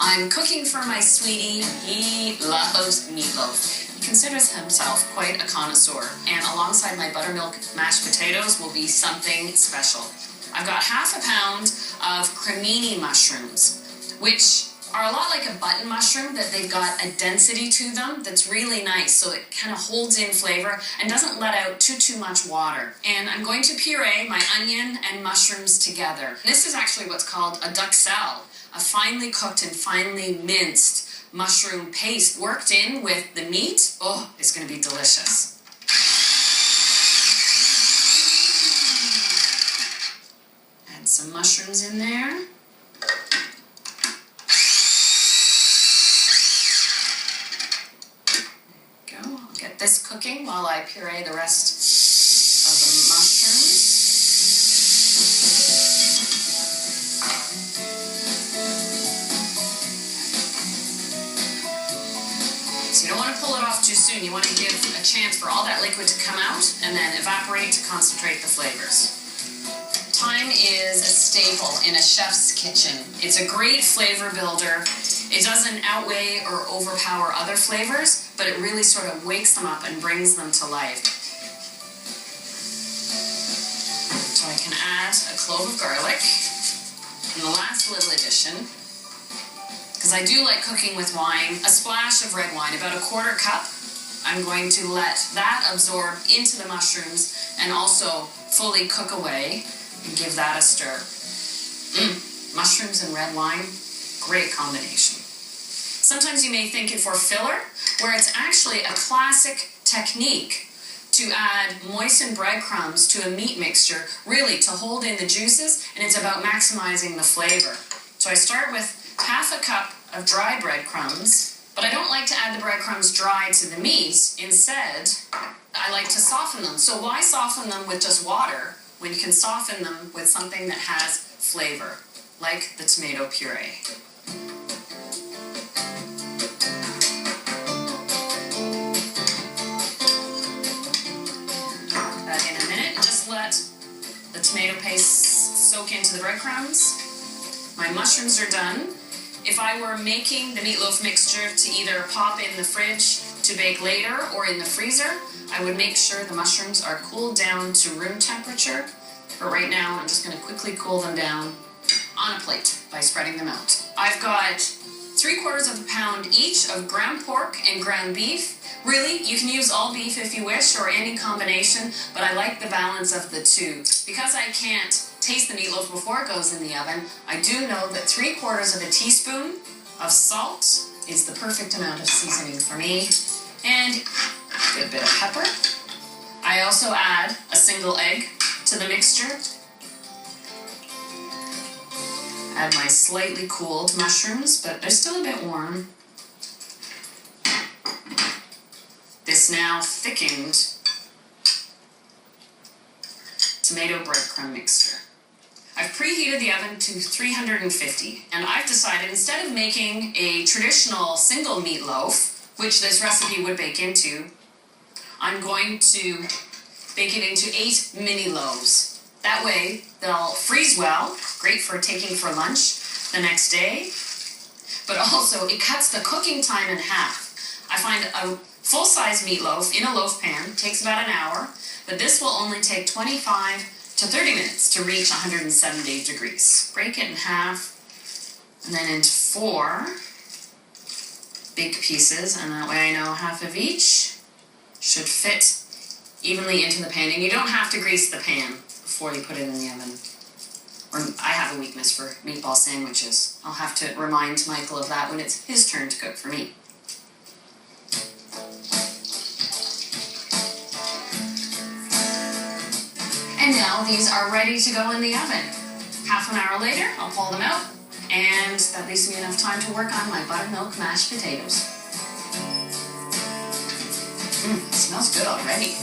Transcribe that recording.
I'm cooking for my sweetie. He loves meatloaf. He considers himself quite a connoisseur, and alongside my buttermilk mashed potatoes will be something special. I've got half a pound of cremini mushrooms, which are a lot like a button mushroom, that they've got a density to them that's really nice, so it kind of holds in flavor and doesn't let out too much water. And I'm going to puree my onion and mushrooms together. This is actually what's called a duxelle, a finely cooked and finely minced mushroom paste worked in with the meat. Oh, it's going to be delicious. Add some mushrooms in there. Get this cooking while I puree the rest of the mushrooms. So you don't want to pull it off too soon. You want to give a chance for all that liquid to come out and then evaporate to concentrate the flavors. Thyme is a staple in a chef's kitchen. It's a great flavor builder. It doesn't outweigh or overpower other flavors, but it really sort of wakes them up and brings them to life. So I can add a clove of garlic. And the last little addition, because I do like cooking with wine, a splash of red wine, about a quarter cup. I'm going to let that absorb into the mushrooms and also fully cook away and give that a stir. Mushrooms and red wine, great combination. Sometimes you may think it for filler, where it's actually a classic technique to add moistened breadcrumbs to a meat mixture, really to hold in the juices, and it's about maximizing the flavor. So I start with half a cup of dry breadcrumbs, but I don't like to add the breadcrumbs dry to the meat. Instead, I like to soften them. So why soften them with just water when you can soften them with something that has flavor, like the tomato puree? Let the tomato paste soak into the breadcrumbs. My mushrooms are done. If I were making the meatloaf mixture to either pop in the fridge to bake later or in the freezer, I would make sure the mushrooms are cooled down to room temperature. But right now, I'm just going to quickly cool them down on a plate by spreading them out. I've got 3/4 of a pound each of ground pork and ground beef. Really, you can use all beef if you wish, or any combination, but I like the balance of the two. Because I can't taste the meatloaf before it goes in the oven, I do know that 3/4 of a teaspoon of salt is the perfect amount of seasoning for me, and a good bit of pepper. I also add a single egg to the mixture. Add my slightly cooled mushrooms, but they're still a bit warm. This now thickened tomato breadcrumb mixture. I've preheated the oven to 350, and I've decided instead of making a traditional single meatloaf, which this recipe would bake into, I'm going to bake it into 8 mini loaves. That way they'll freeze well, great for taking for lunch the next day, but also it cuts the cooking time in half. I find a full-size meatloaf in a loaf pan takes about an hour, but this will only take 25 to 30 minutes to reach 170 degrees. Break it in half, and then into 4 big pieces, and that way I know half of each should fit evenly into the pan. And you don't have to grease the pan before you put it in the oven. Or I have a weakness for meatball sandwiches. I'll have to remind Michael of that when it's his turn to cook for me. And now these are ready to go in the oven. Half an hour later, I'll pull them out, and that leaves me enough time to work on my buttermilk mashed potatoes. It smells good already.